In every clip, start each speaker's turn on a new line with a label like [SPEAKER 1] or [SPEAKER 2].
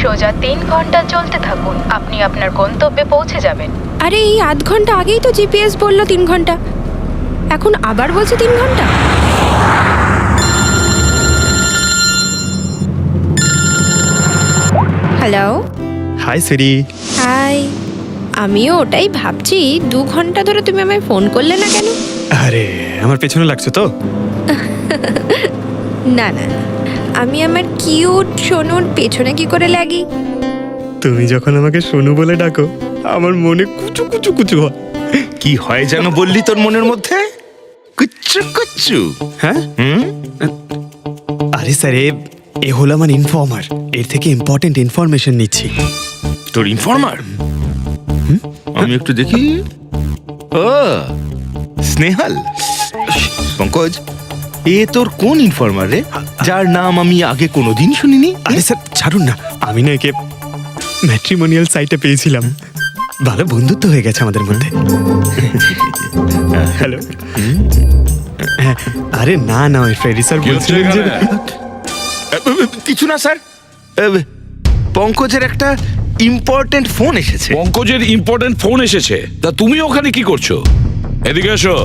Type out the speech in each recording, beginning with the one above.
[SPEAKER 1] সোজা 3 ঘন্টা চলতে থাকুন, আপনি আপনার গন্তব্যে পৌঁছে যাবেন।
[SPEAKER 2] আরে এই আধ ঘন্টা আগেই তো জিপিএস বললো 3 ঘন্টা, এখন আবার বলছে 3 ঘন্টা। হ্যালো।
[SPEAKER 3] হাই সিরি।
[SPEAKER 2] হাই। আমিও ওটাই ভাবছি, 2 ঘন্টা ধরে তুমি আমায় ফোন করলে না কেন?
[SPEAKER 3] আরে আমার পেছনে লাগছো তো?
[SPEAKER 2] না না, আমি আমার কিউট সোনুর পেছনে কি করে লাগি?
[SPEAKER 3] তুমি যখন আমাকে সোনু বলে ডাকো আমার মনে কুচু কুচু কুচু হয়।
[SPEAKER 4] কি হয় যেন বললি তোর মনের মধ্যে? কুচ্চু কুচ্চু।
[SPEAKER 3] হ্যাঁ? আরে স্যার, এ হলো আমার ইনফর্মার, এর থেকে ইম্পর্টেন্ট ইনফরমেশন নিচ্ছি।
[SPEAKER 4] তোর ইনফর্মার? আমি একটু দেখি। ও স্নেহাল। পঙ্কজ, এ তোর কোন ইনফর্মার রে, যার নাম আমি আগে কোনোদিন শুনিনি?
[SPEAKER 3] আরে স্যার ছাড়ুন না, আমি না একে ম্যাট্রিমোনিয়াল সাইটে পেয়েছিলাম, ভালো বন্ধুত্ব হয়ে গেছে আমাদের মধ্যে। হ্যালো। আরে না না, ওই ফ্রেডি স্যার বলছিলেন যে
[SPEAKER 4] কিছু না স্যার, পঙ্কজের একটা ইম্পর্টেন্ট ফোন এসেছে।
[SPEAKER 5] পঙ্কজের ইম্পর্টেন্ট ফোন এসেছে, তা তুমি ওখানে কি করছো? এদিকে এসো।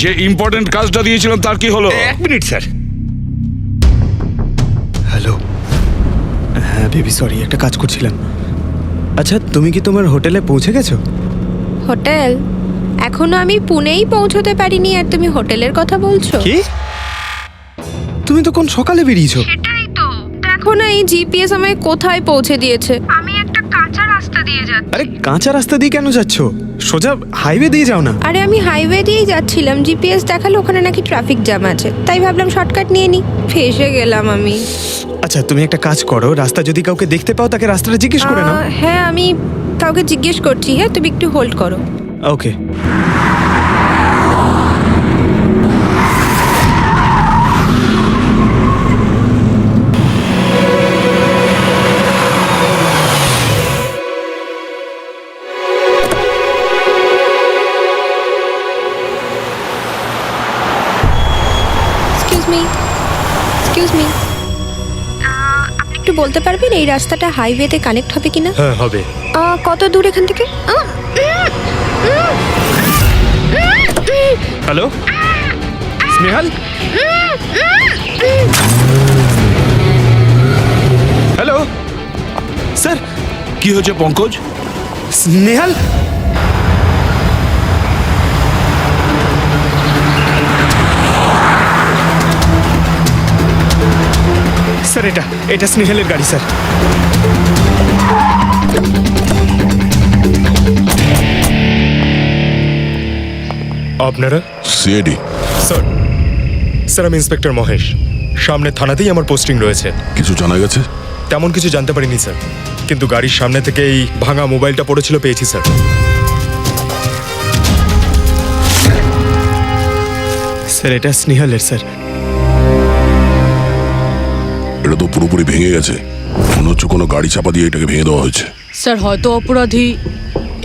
[SPEAKER 5] যে ইম্পর্টেন্ট কাজটা দিয়েছিলাম তার কি হলো?
[SPEAKER 4] 1 মিনিট স্যার।
[SPEAKER 3] হ্যালো। হ্যাঁ বেবি, সরি, একটা কাজ করছিলাম। আচ্ছা, তুমি কি তোমার হোটেলে পৌঁছে গেছো?
[SPEAKER 2] হোটেল? এখনো আমি পুনেই পৌঁছতে পারিনি আর তুমি হোটেলের কথা বলছো?
[SPEAKER 3] কি? তুমি তো কোন সকালে বেরিয়েছো?
[SPEAKER 2] সেটাই তো, দেখো না এই জিপিএস আমায় কোথায় পৌঁছে দিয়েছে। আমি একটা কাঁচা রাস্তা দিয়ে যাচ্ছি।
[SPEAKER 3] আরে কাঁচা রাস্তা দিয়ে কেন যাচ্ছো? সোজা হাইওয়ে দিয়ে যাও না।
[SPEAKER 2] আরে আমি হাইওয়ে দিয়েই যাচ্ছিলাম, জিপিএস দেখালো ওখানে নাকি ট্রাফিক জ্যাম আছে, তাই ভাবলাম শর্টকাট নিয়ে নি, ফেসে গেলাম আমি।
[SPEAKER 3] আচ্ছা, তুমি একটা কাজ করো, রাস্তা যদি কাউকে দেখতে পাও তাকে রাস্তাটা জিজ্ঞেস করে নাও।
[SPEAKER 2] হ্যাঁ আমি কাউকে জিজ্ঞেস করছি, হ্যাঁ তুমি একটু হোল্ড করো।
[SPEAKER 3] ওকে।
[SPEAKER 2] এক্সকিউজ মি, আপনি একটু বলতে পারবেন এই রাস্তাটা হাইওয়েতে কানেক্ট হবে কিনা?
[SPEAKER 3] হ্যাঁ হবে।
[SPEAKER 2] কত দূর এখান থেকে?
[SPEAKER 3] হ্যালো স্নেহাল। Hello sir.
[SPEAKER 5] কি হয়েছে পঙ্কজ?
[SPEAKER 3] স্নেহাল, স্যার এটা স্নেহালের গাড়ি স্যার।
[SPEAKER 6] আপনারা?
[SPEAKER 7] সিআইডি।
[SPEAKER 6] স্যার আমি ইন্সপেক্টর মহেশ, সামনে থানাতেই আমার পোস্টিং রয়েছে।
[SPEAKER 7] কিছু জানা গেছে?
[SPEAKER 6] তেমন কিছু জানতে পারিনি স্যার, কিন্তু গাড়ির সামনে থেকে এই ভাঙা মোবাইলটা পড়েছিল, পেয়েছি স্যার।
[SPEAKER 3] স্যার এটা স্নেহালের স্যার।
[SPEAKER 7] এটা তো পুরোপুরি ভেঙে গেছে, মনে হচ্ছে কোনো গাড়ি চাপা দিয়ে এটাকে ভেঙে দেওয়া হয়েছে।
[SPEAKER 8] স্যার হয়তো অপরাধী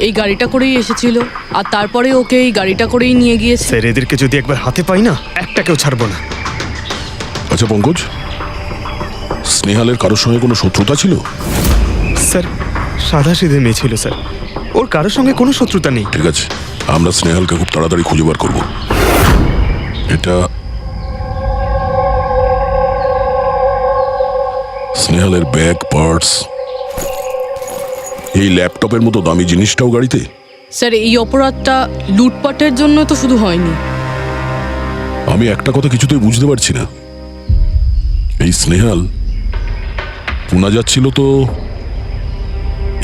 [SPEAKER 8] এই গাড়িটা করেই এসেছিল আর তারপরে ওকে এই গাড়িটা করেই নিয়ে গিয়েছে।
[SPEAKER 3] স্যার এদেরকে যদি একবার হাতে পাই না, একটাকেও ছাড়বো না।
[SPEAKER 7] আচ্ছা পঙ্কজ, স্নেহালের কারোর সঙ্গে কোনো শত্রুতা ছিল?
[SPEAKER 3] স্যার সাদা সিধে মেয়ে ছিল স্যার, ওর কারোর সঙ্গে কোনো শত্রুতা নেই।
[SPEAKER 7] ঠিক আছে, আমরা স্নেহালকে খুব তাড়াতাড়ি খুঁজে বার করবো। এটা স্নেহালের ব্যাগ, পার্টস, এই ল্যাপটপের মতো দামি জিনিসটাও গাড়িতে?
[SPEAKER 8] স্যার এই অপরাধটা লুটপাটের জন্য তো শুধু হয়নি।
[SPEAKER 7] আমি একটা কথা কিছুতেই বুঝতে পারছি না, এই স্নেহাল পুনা যাচ্ছিল তো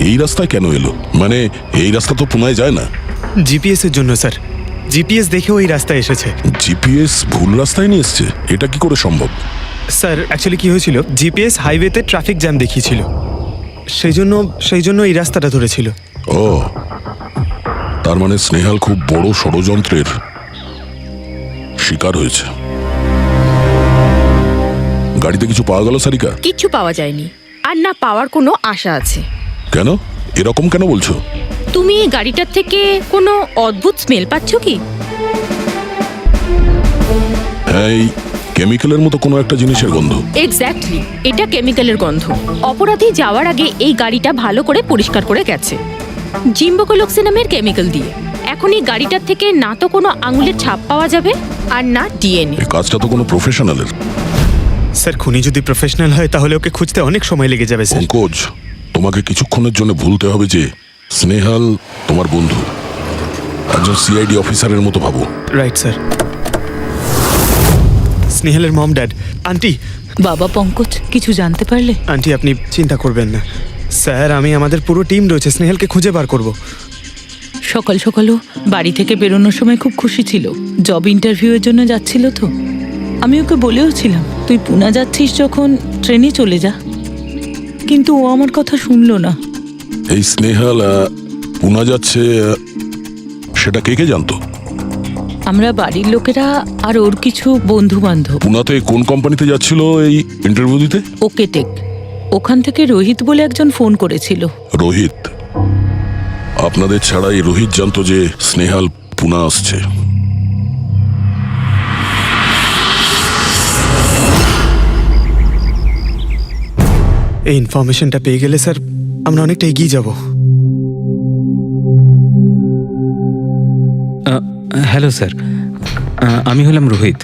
[SPEAKER 7] এই রাস্তায় কেন এলো? মানে এই রাস্তা তো পুনায় যায় না।
[SPEAKER 3] জিপিএস এর জন্য স্যার, জিপিএস দেখে ওই রাস্তায় এসেছে।
[SPEAKER 7] জিপিএস ভুল রাস্তায় নিয়ে এসছে, এটা কি করে সম্ভব?
[SPEAKER 3] স্যার অ্যাকচুয়ালি কি হয়েছিল, জিপিএস হাইওয়েতে ট্রাফিক জ্যাম দেখিয়েছিল, সেই জন্য এই রাস্তাটা ধরেছিল।
[SPEAKER 7] ও, তার মানে স্নেহাল খুব বড় ষড়যন্ত্রের শিকার হয়েছে। গাড়িতে কিছু পাওয়া গেল সারিকা?
[SPEAKER 9] কিচ্ছু পাওয়া যায়নি, আর না পাওয়ার কোনো আশা আছে।
[SPEAKER 7] কেন এরকম কেন বলছো?
[SPEAKER 9] তুমি এই গাড়িটার থেকে কোনো অদ্ভুত স্মেল পাচ্ছ কি?
[SPEAKER 7] হ্যাঁ, এই কেমিক্যালের মতো কোনো একটা জিনিসের গন্ধ।
[SPEAKER 9] এক্স্যাক্টলি, এটা কেমিক্যালের গন্ধ। অপরাধী যাওয়ার আগে এই গাড়িটা ভালো করে পরিষ্কার করে গেছে জিম্বোকোলক্সি নামের কেমিক্যাল দিয়ে। এখন এই গাড়িটার থেকে না তো কোনো আঙুলের ছাপ পাওয়া যাবে আর না ডিএনএ।
[SPEAKER 7] এই কাজটা তো কোনো প্রফেশনালের।
[SPEAKER 3] স্যার খুনি যদি প্রফেশনাল হয় তাহলে ওকে খুঁজতে অনেক সময় লেগে যাবে স্যার।
[SPEAKER 7] পঙ্কজ, তোমাকে কিছুক্ষণের জন্য ভুলতে হবে যে স্নেহাল তোমার বন্ধু, একজন সিআইডি অফিসারের মতো ভাবো।
[SPEAKER 3] Right sir. স্নেহালের মম ড্যাড। আন্টি,
[SPEAKER 8] বাবা পঙ্কজ, কিছু জানতে পারলে?
[SPEAKER 3] আন্টি আপনি চিন্তা করবেন না স্যার, আমি আমাদের পুরো টিম রয়েছে, স্নেহালকে খুঁজে বার করব।
[SPEAKER 8] সকাল সকালও বাড়ি থেকে বেরোনোর সময় খুব খুশি ছিল, জব ইন্টারভিউয়ের জন্য যাচ্ছিল তো। আমি ওকে বলেও ছিলাম তুই পুনা যাচ্ছিস যখন ট্রেনে চলে যা, কিন্তু ও আমার কথা শুনলো না।
[SPEAKER 7] এই স্নেহাল পুনা যাচ্ছে, সেটা কে কে জানতো?
[SPEAKER 8] আমরা বাড়ির লোকেরা আর ওর কিছু বন্ধু বান্ধব।
[SPEAKER 7] পুনাতে কোন কোম্পানিতে যাচ্ছিল এই ইন্টারভিউ দিতে?
[SPEAKER 8] Okay take. ওখান থেকে রোহিত বলে একজন ফোন করেছিল।
[SPEAKER 7] রোহিত? আপনাদের ছাড়া এই রোহিত জানতো যে স্নেহাল পুনা আসছে?
[SPEAKER 3] এই ইনফরমেশনটা পেয়ে গেলে স্যার আমরা অনেকটা এগিয়ে যাব।
[SPEAKER 10] হ্যালো স্যার, আমি হলাম রোহিত,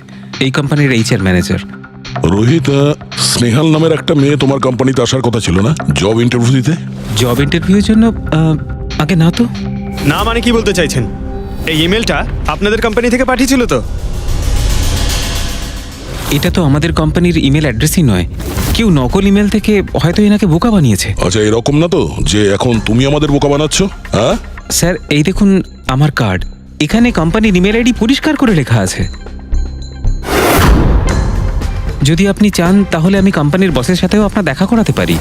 [SPEAKER 10] এই কোম্পানির এইচআর ম্যানেজার।
[SPEAKER 7] রোহিত, স্নেহাল নামের একটা মেয়ে তোমার কোম্পানিতে আসার কথা ছিল না জব ইন্টারভিউ দিতে?
[SPEAKER 10] জব ইন্টারভিউর জন্য? আগে না তো।
[SPEAKER 3] না মানে কি বলতে চাইছেন? এই ইমেলটা আপনাদের কোম্পানি থেকে পাঠিয়েছিল তো?
[SPEAKER 10] এটা তো আমাদের কোম্পানির ইমেল অ্যাড্রেসই নয়, কেউ নকল ইমেল থেকে হয়তো এনাকে বোকা বানিয়েছে।
[SPEAKER 7] আচ্ছা, এরকম না তো যে এখন তুমি আমাদের বোকা বানাচ্ছ? হ্যাঁ
[SPEAKER 10] স্যার, এই দেখুন আমার কার্ড, এখানে কোম্পানির ইমেল আইডি পরিষ্কার করে লেখা আছে। যদি আপনি চান তাহলে আমি কোম্পানির বসের সাথেও আপনার দেখা করাতে পারি।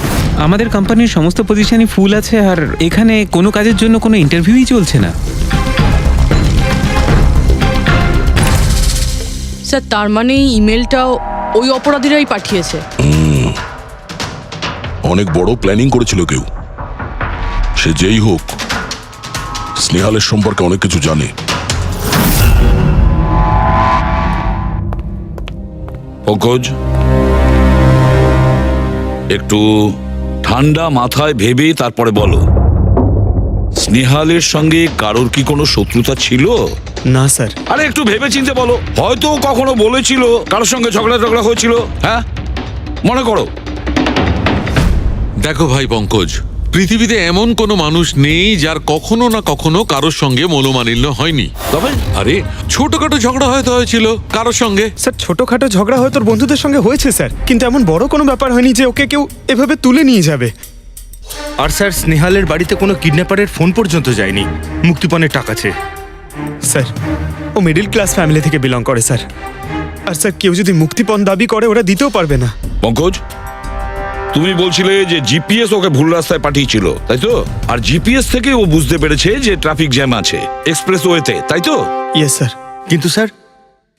[SPEAKER 10] আমাদের কোম্পানির সমস্ত পজিশনই ফুল আছে আর এখানে কোনো কাজের জন্য কোনো ইন্টারভিউই চলছে না।
[SPEAKER 8] স্যার, তার মানে এই ইমেলটাও ওই অপরাধীরাই পাঠিয়েছে।
[SPEAKER 7] অনেক বড় প্ল্যানিং করেছিল কেউ। সে যেই হোক, স্নেহালের সম্পর্কে অনেক কিছু জানে।
[SPEAKER 5] পঙ্কজ, একটু ঠান্ডা মাথায় ভেবে তারপরে বলো, স্নেহালের সঙ্গে কারোর কি কোনো শত্রুতা ছিল?
[SPEAKER 3] না স্যার।
[SPEAKER 5] আরে একটু ভেবে চিন্তে বলো, হয়তো কখনো বলেছিল কারোর সঙ্গে ঝগড়া হয়েছিল। হ্যাঁ, মনে করো।
[SPEAKER 11] দেখো ভাই পঙ্কজ, পৃথিবীতে এমন কোনো মানুষ নেই যার কখনো না কখনো কারোর সঙ্গে মনোমালিন্য হয়নি।
[SPEAKER 5] তবে
[SPEAKER 11] আরে ছোটখাটো ঝগড়া হয়তো হয়েছিল কারোর সঙ্গে।
[SPEAKER 3] স্যার ছোটখাটো ঝগড়া হয়তো ওর বন্ধুদের সঙ্গে হয়েছে স্যার, কিন্তু এমন বড় কোনো ব্যাপার হয়নি যে ওকে কেউ এভাবে তুলে নিয়ে যাবে।
[SPEAKER 4] আর স্যার, স্নেহালের বাড়িতে কোনো কিডন্যাপারের ফোন পর্যন্ত যায়নি মুক্তিপণের টাকা চেয়ে।
[SPEAKER 3] স্যার ও মিডল ক্লাস ফ্যামিলি থেকে বিলং করে স্যার, আর স্যার কেউ যদি মুক্তিপণ দাবি করে ওরা দিতেও পারবে না।
[SPEAKER 5] পঙ্কজ, তুমি বলছিলে যে জিপিএস ওকে ভুল রাস্তায় পাঠিয়েছিল, তাই তো? আর জিপিএস থেকে ও বুঝতে পেরেছে যে ট্রাফিক জ্যাম আছে এক্সপ্রেসওয়েতে, তাই তো?
[SPEAKER 3] Yes sir.
[SPEAKER 4] কিন্তু স্যার,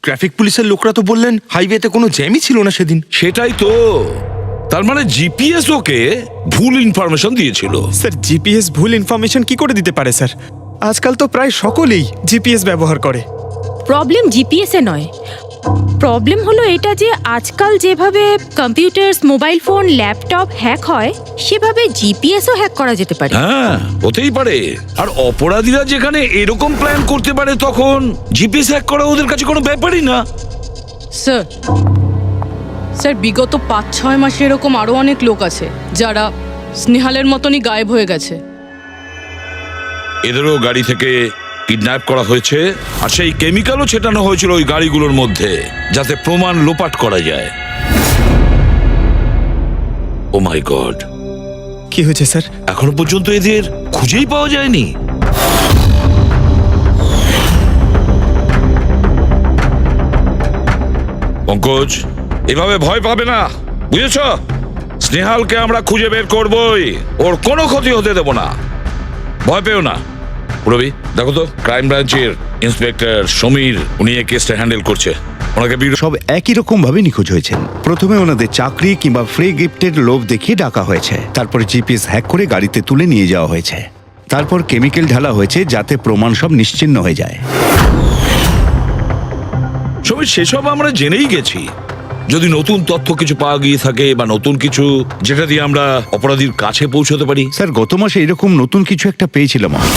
[SPEAKER 4] ট্রাফিক পুলিশের লোকরা তো বললেন হাইওয়েতে কোনো জ্যামই ছিল না সেদিন।
[SPEAKER 5] সেটাই তো, তার মানে জিপিএস ওকে ভুল ইনফরমেশন দিয়েছিল।
[SPEAKER 3] স্যার জিপিএস ভুল ইনফরমেশন কি করে দিতে পারে স্যার? আজকাল তো প্রায় সকলেই জিপিএস ব্যবহার করে।
[SPEAKER 9] প্রবলেম জিপিএসে নয়, প্রবলেম হলো এটা যে আজকাল যেভাবে computer, mobile phone, laptop hack হয় সেভাবে জিপিএসও হ্যাক করা যেতে পারে।
[SPEAKER 5] হ্যাঁ, হতেই পারে। আর অপরাধীরা যেখানে এরকম প্ল্যান করতে পারে তখন জিপিএস হ্যাক করা ওদের কাছে কোনো ব্যাপারই না।
[SPEAKER 8] স্যার, স্যার বিগত 5-6 মাসে এরকম আরো অনেক লোক আছে যারা স্নেহালের মতনই গায়েব হয়ে গেছে।
[SPEAKER 5] এদেরও গাড়ি থেকে কিডন্যাপ করা হয়েছে, আর সেই কেমিক্যালও ছেটানো হয়েছিল ওই গাড়িগুলোর মধ্যে যাতে প্রমাণ লোপাট করা যায়। ও মাই গড,
[SPEAKER 3] কি হয়েছে স্যার?
[SPEAKER 5] এখনো পর্যন্ত এদের খুঁজেই পাওয়া যায়নি। পঙ্কজ, এভাবে ভয় পাবে না, বুঝেছ? স্নেহালকে আমরা খুঁজে বের করবই, ওর কোনো ক্ষতি হতে দেব না, ভয় পেও না। রবি, দেখো তো ক্রাইম ব্রাঞ্চের ইন্সপেক্টর সমীর, উনি এই কেসটা হ্যান্ডেল করছে। ওনাকে
[SPEAKER 4] সব একই রকম ভাবে নিখোঁজ হয়েছেন। প্রথমে ওনাদের চাকরি কিংবা ফ্রি গিফটের লোভ দেখিয়ে ডাকা হয়েছে, তারপরে জিপিএস হ্যাক করে গাড়িতে তুলে নিয়ে যাওয়া হয়েছে, তারপর কেমিক্যাল ঢালা হয়েছে যাতে প্রমাণ সব নিশ্চিহ্ন হয়ে যায়।
[SPEAKER 5] সমীর, সেসব আমরা জেনেই গেছি, যদি নতুন তথ্য কিছু পাওয়া গিয়ে থাকে বা নতুন কিছু যেটা দিয়ে আমরা অপরাধীর কাছে পৌঁছতে পারি।
[SPEAKER 4] স্যার গত মাসে এরকম নতুন কিছু একটা পেয়েছিলাম আমি।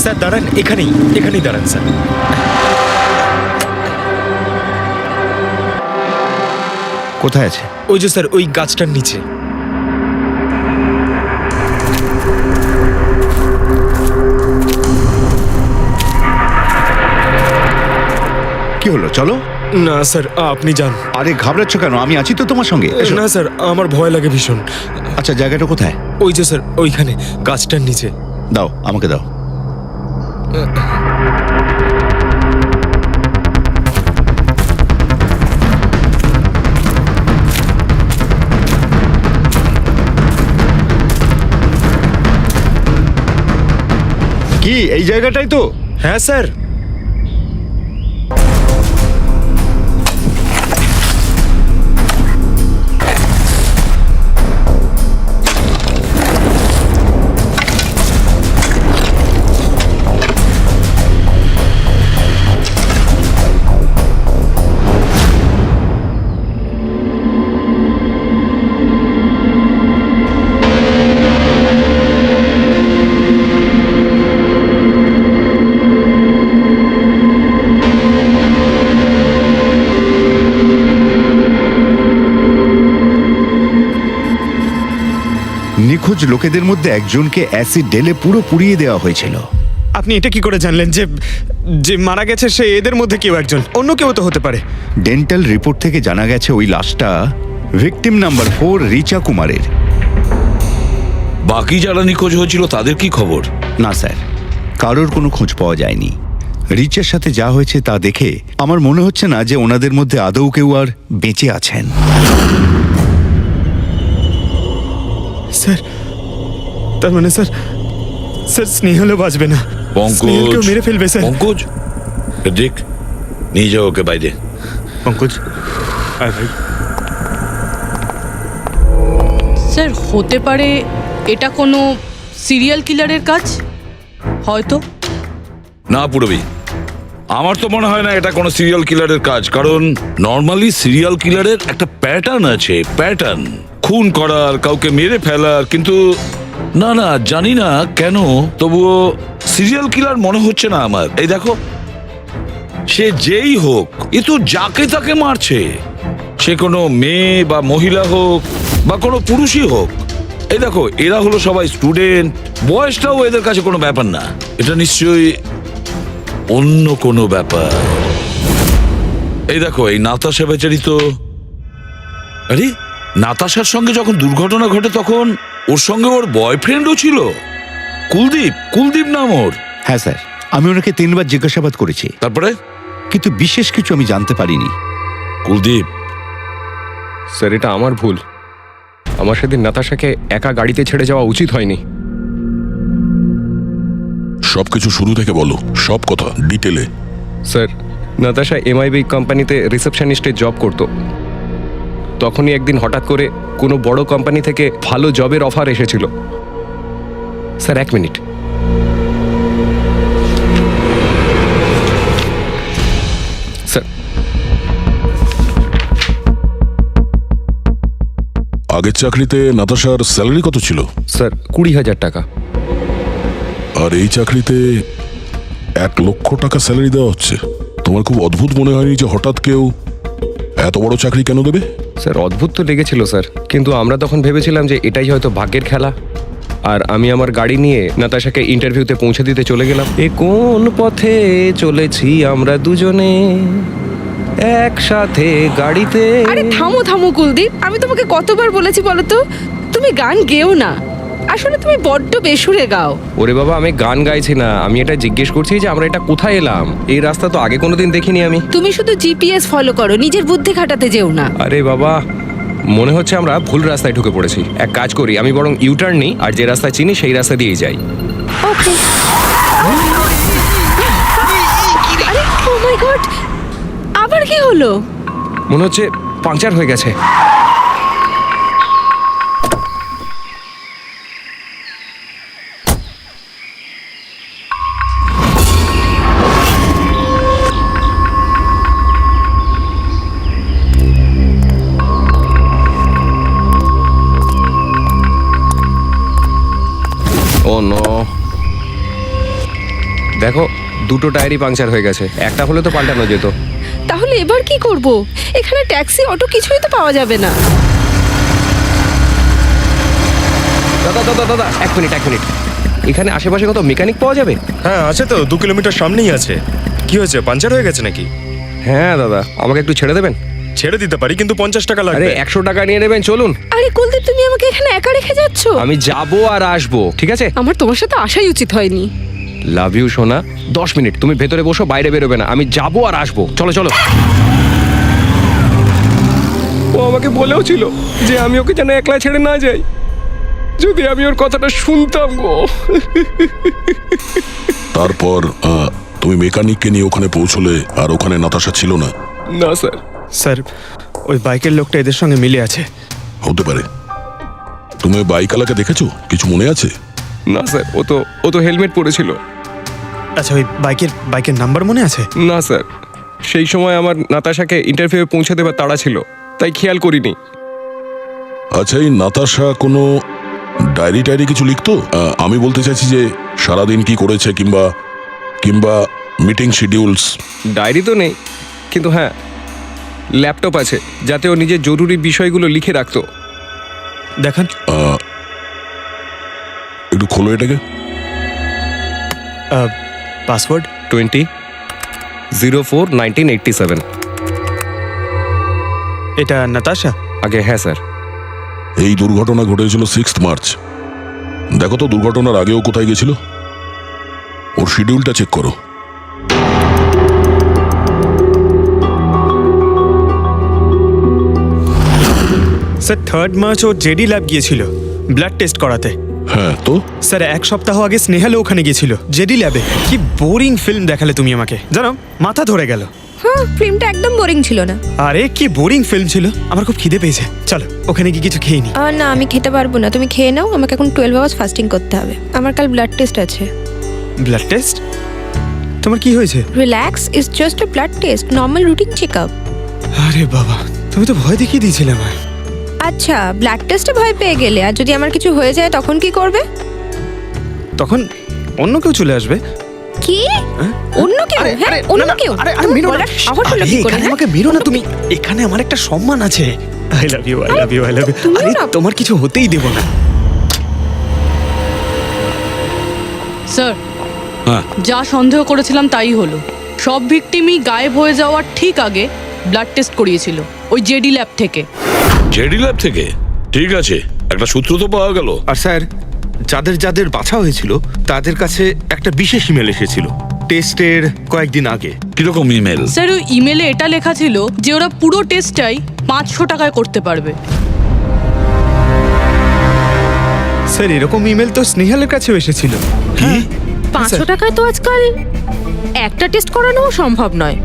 [SPEAKER 6] স্যার দাঁড়ান, এখানেই এখানেই দাঁড়ান স্যার।
[SPEAKER 4] কোথায় আছে?
[SPEAKER 6] ওই যে স্যার, ওই গাছটার নিচে।
[SPEAKER 4] কি হলো, চলো।
[SPEAKER 6] না স্যার, আপনি যান।
[SPEAKER 4] আরে ঘাবড়াচ্ছ কেন? আমি আছি তো তোমার সঙ্গে, এসো।
[SPEAKER 6] না স্যার, আমার ভয় লাগে ভীষণ।
[SPEAKER 4] আচ্ছা, জায়গাটা কোথায়?
[SPEAKER 6] ওই যে স্যার, ওইখানে গাছটার নিচে।
[SPEAKER 4] দাও, আমাকে দাও। কি এই জায়গাটাই তো?
[SPEAKER 6] হ্যাঁ স্যার।
[SPEAKER 4] নিখোঁজ লোকেদের মধ্যে একজনকে অ্যাসিড ঢেলে পুরো পুড়িয়ে দেওয়া হয়েছিল।
[SPEAKER 3] আপনি এটা কি করে জানলেন যে যে মারা গেছে সে এদের মধ্যে কেউ একজন? অন্য কেউ তো হতে পারে।
[SPEAKER 4] ডেন্টাল রিপোর্ট থেকে জানা গেছে ওই লাশটা ভিকটিম নাম্বার 4 রিচা কুমারের।
[SPEAKER 5] বাকি যারা নিখোঁজ হয়েছিল তাদের কি খবর?
[SPEAKER 4] না স্যার, কারোর কোনো খোঁজ পাওয়া যায়নি। রিচার সাথে যা হয়েছে তা দেখে আমার মনে হচ্ছে না যে ওনাদের মধ্যে আদৌ কেউ আর বেঁচে আছেন।
[SPEAKER 3] স্যার, তার মানে স্যার স্যার স্নেহালও বাঁচবে না। স্নেহালকেও মেরে ফেলবে স্যার।
[SPEAKER 5] পঙ্কজ, দেখ, নিয়ে যাও ওকে বাইরে।
[SPEAKER 3] পঙ্কজ, আয় ভাই।
[SPEAKER 12] স্যার, হতে পারে এটা কোনো সিরিয়াল কিলারের কাজ, হয়তো।
[SPEAKER 5] না পুরবি, আমার তো মনে হয় না এটা কোনো সিরিয়াল কিলারের কাজ। কারণ নর্মালি সিরিয়াল কিলারের একটা প্যাটার্ন আছে, প্যাটার্ন খুন করার, কাউকে মেরে ফেলার। কিন্তু না না, জানি না কেন, তবুও সিরিয়াল কিলার মনে হচ্ছে না আমার। এই দেখো, সে যেই হোক, এ তো যাকে তাকে মারছে। সে কোনো মেয়ে বা মহিলা হোক বা কোনো পুরুষই হোক। এই দেখো, এরা হলো সবাই স্টুডেন্ট, বয়সটাও এদের কাছে কোনো ব্যাপার না। এটা নিশ্চয়ই অন্য কোনো ব্যাপার। এই দেখো, এই নাতাশা বেচারি তো, আরে নাতাশার সঙ্গে যখন দুর্ঘটনা ঘটে তখন ওর সঙ্গে ওর বয়ফ্রেন্ডও ছিল, কুলদীপ। কুলদীপ নাম ওর।
[SPEAKER 4] হ্যাঁ স্যার, আমি ওনাকে 3 বার জিজ্ঞাসাবাদ করেছি,
[SPEAKER 5] তারপরে
[SPEAKER 4] কিন্তু বিশেষ কিছু আমি জানতে পারিনি।
[SPEAKER 5] কুলদীপ,
[SPEAKER 6] স্যার, এটা আমার ভুল। আমার সেদিন নাতাশাকে একা গাড়িতে ছেড়ে যাওয়া উচিত হয়নি।
[SPEAKER 7] সবকিছু শুরু থেকে বলো, সব কথা ডিটেলে।
[SPEAKER 6] স্যার, নাতাশা এমআইবি কোম্পানিতে রিসেপশনিস্টে জব করত। তখনই একদিন হঠাৎ করে কোনো বড় কোম্পানি থেকে ভালো জবের অফার এসেছিল। Sir, 1 minute. স্যার,
[SPEAKER 7] আগের চাকরিতে নাতাশার স্যালারি কত ছিল?
[SPEAKER 6] স্যার, 20,000 টাকা।
[SPEAKER 7] আর এই চাকরিতে 1 লক্ষ টাকা স্যালারি দেওয়া হচ্ছে। তোমার খুব অদ্ভুত মনে হয়নি যে হঠাৎ কেউ এত বড় চাকরি কেন দেবে?
[SPEAKER 6] স্যার, অদ্ভুত তো লেগেছিল স্যার, কিন্তু আমরা তখন ভেবেছিলাম যে এটাই হয়তো ভাগ্যের খেলা। আর আমি আমার গাড়ি নিয়ে নাতাশাকে ইন্টারভিউতে পৌঁছে দিতে চলে গেলাম। এ কোন পথে চলেছি আমরা দুজনে একসাথে গাড়িতে।
[SPEAKER 2] আরে থামো থামো কুলদীপ, আমি তোমাকে কতবার বলেছি বলো তো, তুমি গান গেও না। আসলে তুমি বড্ড বেসুরে গাও।
[SPEAKER 6] ওরে বাবা, আমি গান গাইছি না, আমি এটা জিজ্ঞেস করছি যে আমরা এটা কোথায় এলাম। এই রাস্তা তো আগে কোনোদিন দেখিনি আমি।
[SPEAKER 2] তুমি শুধু জিপিএস ফলো করো, নিজের বুদ্ধি খাটাতে যেও না।
[SPEAKER 6] আরে বাবা, মনে হচ্ছে আমরা ভুল রাস্তায় ঢুকে পড়েছি। এক কাজ করি, আমি বরং ইউটার্ন নিই, আর যে রাস্তা চিনি সেই রাস্তা দিয়েই যাই।
[SPEAKER 2] ওকে। আরে ও মাই গড, আবার কি হলো?
[SPEAKER 6] মনে হচ্ছে পাংচার হয়ে গেছে। দেখো দুটো টায়ারই পাংচার হয়ে গেছে, একটা হলে তো পাল্টানো যেত।
[SPEAKER 2] তাহলে এবার কি করব? এখানে ট্যাক্সি অটো কিছুই তো পাওয়া যাবে না।
[SPEAKER 6] দাদা দাদা দাদা এক মিনিট। এখানে আশেপাশে কত মেকানিক পাওয়া যাবে?
[SPEAKER 3] হ্যাঁ আছে তো, 2 কিলোমিটার সামনেই আছে। কি হয়েছে, পাঞ্চার হয়ে গেছে নাকি?
[SPEAKER 6] হ্যাঁ দাদা, আমাকে একটু ছেড়ে দেবেন?
[SPEAKER 3] ছেড়ে দিতে পারি, কিন্তু 50 টাকা
[SPEAKER 6] আরে
[SPEAKER 3] লাগবে।
[SPEAKER 6] 100 টাকা নিয়ে নেবেন, চলুন।
[SPEAKER 2] আরে কুলদীপ, তুমি আমাকে এখানে একা রেখে যাচ্ছ?
[SPEAKER 6] আমি যাবো আর আসবো, ঠিক আছে?
[SPEAKER 2] আমার তোমার সাথে আসাই উচিত হয়নি।
[SPEAKER 6] লাভ ইউ সোনা। 10 মিনিট তুমি ভেতরে বসো, বাইরে বেরোবে না। আমি যাবো আর আসবো, চলো চলো। ও আমাকে বলেও ছিল যে আমি ওকে যেন একলা ছেড়ে না যাই। যদি আমি ওর কথাটা শুনতাম গো।
[SPEAKER 7] তারপর তুমি মেকানিককে নিয়ে ওখানে পৌঁছলে, আর ওখানে নাতাশা ছিল না?
[SPEAKER 6] না স্যার।
[SPEAKER 3] স্যার, ওই বাইকের লোকটা এদের সঙ্গে মিলে আছে।
[SPEAKER 7] হতে পারে। তুমি ওই বাইকওয়ালাকে দেখেছো? কিছু মনে আছে?
[SPEAKER 6] না স্যার, ও তো হেলমেট পরেছিল।
[SPEAKER 3] আচ্ছা, ওই বাইকের নাম্বার মনে আছে?
[SPEAKER 6] না স্যার, সেই সময় আমার নাতাশাকে ইন্টারভিউয়ে পৌঁছে দেবার তাড়া ছিল, তাই খেয়াল করিনি।
[SPEAKER 7] আচ্ছা, এই নাতাশা কোনো ডায়েরি কিছু লিখতো? আমি বলতে চাইছি যে সারাদিন কি করেছে, কিংবা মিটিং শিডিউলস।
[SPEAKER 6] ডায়েরি তো নেই, কিন্তু হ্যাঁ ল্যাপটপ আছে, যাতে ও নিজের জরুরি বিষয়গুলো লিখে রাখতো।
[SPEAKER 3] দেখান।
[SPEAKER 7] একটু খোলো এটাকে।
[SPEAKER 3] পাসওয়ার্ড
[SPEAKER 6] 20/04/1987।
[SPEAKER 3] এটা নাতাশা?
[SPEAKER 6] আগে হ্যাঁ স্যার।
[SPEAKER 7] এই দুর্ঘটনা ঘটেছিল 6 মার্চ। দেখো তো দুর্ঘটনার আগেও কোথায় গেছিল। ওর শিডিউলটা চেক করো।
[SPEAKER 3] স্যার 3 মার্চ ও জেডি ল্যাব গিয়েছিল ব্লাড টেস্ট করাতে।
[SPEAKER 7] হ্যাঁ তো
[SPEAKER 3] স্যার 1 সপ্তাহ আগে স্নেহালও ওখানে গিয়েছিল জেডি ল্যাবে। কি বোরিং ফিল্ম দেখালে তুমি আমাকে, জানো মাথা ধরে গেল।
[SPEAKER 2] হ্যাঁ, ফিল্মটা একদম বোরিং ছিল না।
[SPEAKER 3] আরে কি বোরিং ফিল্ম ছিল। আমার খুব খিদে পেয়েছে, চলো ওখানে গিয়ে কিছু খেয়ে নি।
[SPEAKER 2] না, আমি খেতে পারবো না, তুমি খেয়ে নাও। আমাকে এখন 12 আওয়ার্স ফাস্টিং করতে হবে। আমার কাল ব্লাড টেস্ট আছে।
[SPEAKER 3] Blood test? তোমার কি হয়েছে?
[SPEAKER 2] Relax, it's just a blood test, normal routine checkup.
[SPEAKER 3] আরে বাবা, তুমি তো ভয় দেখিয়ে দিয়েছিলে আমায়।
[SPEAKER 2] আচ্ছা, ব্লাড টেস্টে ভয় পেয়ে গেলে, আর যদি আমার কিছু হয়ে যায় তখন কি করবে?
[SPEAKER 3] তখন অন্য কেউ চলে আসবে।
[SPEAKER 2] কি? অন্য কেউ? হ্যাঁ, অন্য কেউ?
[SPEAKER 3] আরে মেরো না,
[SPEAKER 2] আবার হলো কি করে?
[SPEAKER 3] এখানে আমাকে মেরো না তুমি। এখানে আমার একটা সম্মান আছে। I love you, I love you, I love you. আরে তোমার কিছু হতেই দেব না।
[SPEAKER 12] স্যার,
[SPEAKER 5] হ্যাঁ।
[SPEAKER 12] যা সন্দেহ করেছিলাম তাই হলো। সব ভিকটিমই গায়েব হয়ে যাওয়ার ঠিক আগে ব্লাড টেস্ট করিয়েছিল ওই জেডি ল্যাব থেকে।
[SPEAKER 5] জেডি ল্যাব থেকে? ঠিক আছে, একটা সূত্র তো পাওয়া গেল।
[SPEAKER 13] আর স্যার, যাদের বাছা হয়েছিল তাদের কাছে একটা বিশেষ ইমেল এসেছিল টেস্টের কয়েকদিন আগে।
[SPEAKER 5] কিরকম ইমেল?
[SPEAKER 12] স্যার, ওই ইমেলে এটা লেখা ছিল যে ওরা পুরো টেস্টটাই 500 টাকায় করতে পারবে।
[SPEAKER 3] স্যার, এরকম ইমেল তো স্নেহালের কাছেও এসেছিল।
[SPEAKER 9] কি? 500 টাকায় তো আজকাল একটা টেস্ট করানোও সম্ভব নয়।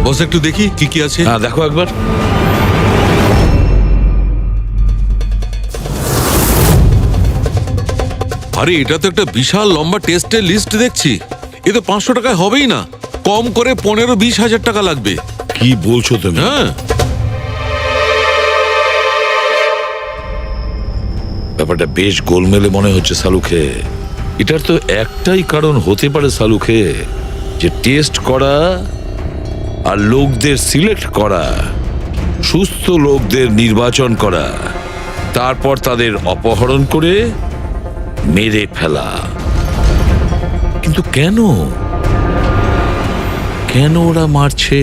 [SPEAKER 11] বস একটু দেখি কি আছে।
[SPEAKER 5] হ্যাঁ দেখো একবার।
[SPEAKER 11] আরে এটা তো একটা বিশাল লম্বা টেস্টের লিস্ট দেখছি। এ তো 500 টাকায় হবেই না, কম করে 15-20 হাজার টাকা লাগবে।
[SPEAKER 5] কি বলছো তুমি?
[SPEAKER 11] হ্যাঁ,
[SPEAKER 5] ব্যাপারটা বেশ গোলমেলে মনে হচ্ছে সালুখে। এটার তো একটাই কারণ হতে পারে সালুখে, যে টেস্ট করা আর লোকদের সিলেক্ট করা, সুস্থ লোকদের নির্বাচন করা, তারপর তাদের অপহরণ করে মেরে ফেলা। কিন্তু কেন ওরা মারছে?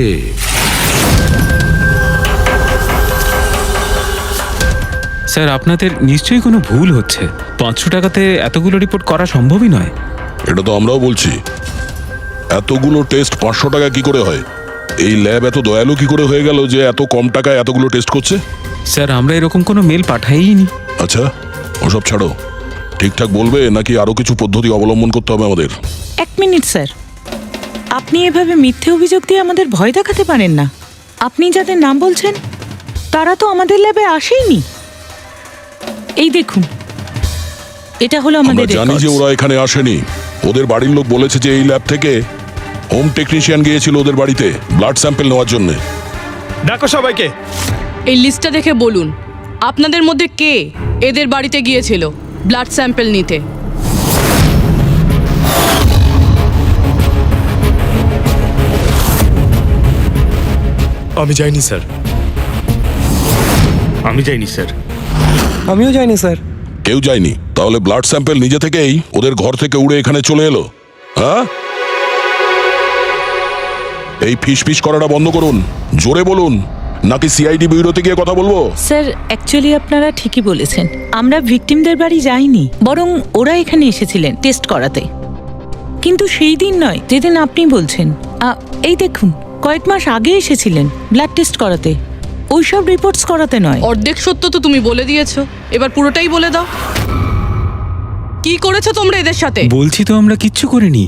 [SPEAKER 10] স্যার, আপনাদের নিশ্চয়ই কোনো ভুল হচ্ছে। 500 টাকাতে এতগুলো রিপোর্ট করা সম্ভবই নয়।
[SPEAKER 7] এটা তো আমরাও বলছি। এতগুলো টেস্ট 500 টাকা কি করে হয়? এই ল্যাব এত দয়ালু কি করে হয়ে গেল যে এত কম টাকায় এতগুলো টেস্ট করছে?
[SPEAKER 10] স্যার, আমরা এরকম কোনো মেল পাঠাইনি।
[SPEAKER 7] আচ্ছা, ওসব ছাড়ো। ঠিকঠাক বলবে নাকি আরো কিছু পদ্ধতি অবলম্বন করতে হবে আমাদের?
[SPEAKER 8] 1 মিনিট স্যার, আপনি এভাবে মিথ্যে অভিযোগ দিয়ে আমাদের ভয় দেখাতে পারেন না। আপনি যাদের নাম বলছেন তারা তো আমাদের ল্যাবে আসেইনি। এই দেখুন, এটা হলো আমাদের
[SPEAKER 7] আমরা জানি যে
[SPEAKER 8] records।
[SPEAKER 7] ওরা এখানে আসেনি। ওদের বাড়ির লোক বলেছে যে এই ল্যাব থেকে হোম টেকনিশিয়ান গিয়েছিল ওদের বাড়িতে ব্লাড স্যাম্পল নেওয়ার জন্য।
[SPEAKER 3] ডাকো সবাইকে।
[SPEAKER 12] এই লিস্টটা দেখে বলুন আপনাদের মধ্যে কে এদের বাড়িতে গিয়েছিল ব্লাড স্যাম্পল নিতে।
[SPEAKER 3] আমি যাইনি স্যার।
[SPEAKER 13] আমি যাইনি স্যার।
[SPEAKER 6] আমিও যাইনি স্যার।
[SPEAKER 7] কেউ যায়নি? তাহলে ব্লাড স্যাম্পেল নিজে থেকেই ওদের ঘর থেকে উড়ে এখানে চলে এলো? হ্যাঁ, এই ফিস করাটা বন্ধ করুন, জোরে বলুন, নাকি সিআইডি ব্যুরোতে গিয়ে কথা বলবো?
[SPEAKER 8] স্যার অ্যাকচুয়ালি আপনারা ঠিকই বলেছেন, আমরা ভিকটিমদের বাড়ি যাইনি, বরং ওরা এখানে এসেছিলেন টেস্ট করাতে। কিন্তু সেই দিন নয় যেদিন আপনি বলছেন। এই দেখুন, কয়েক মাস আগে এসেছিলেন ব্লাড টেস্ট করাতে, ওইসব রিপোর্টস করাতে নয়।
[SPEAKER 12] অর্ধেক সত্য তো তুমি বলে দিয়েছো, এবার পুরোটাই বলে দাও। কি করেছো তোমরা এদের সাথে?
[SPEAKER 10] বলছি তো আমরা কিচ্ছু করিনি।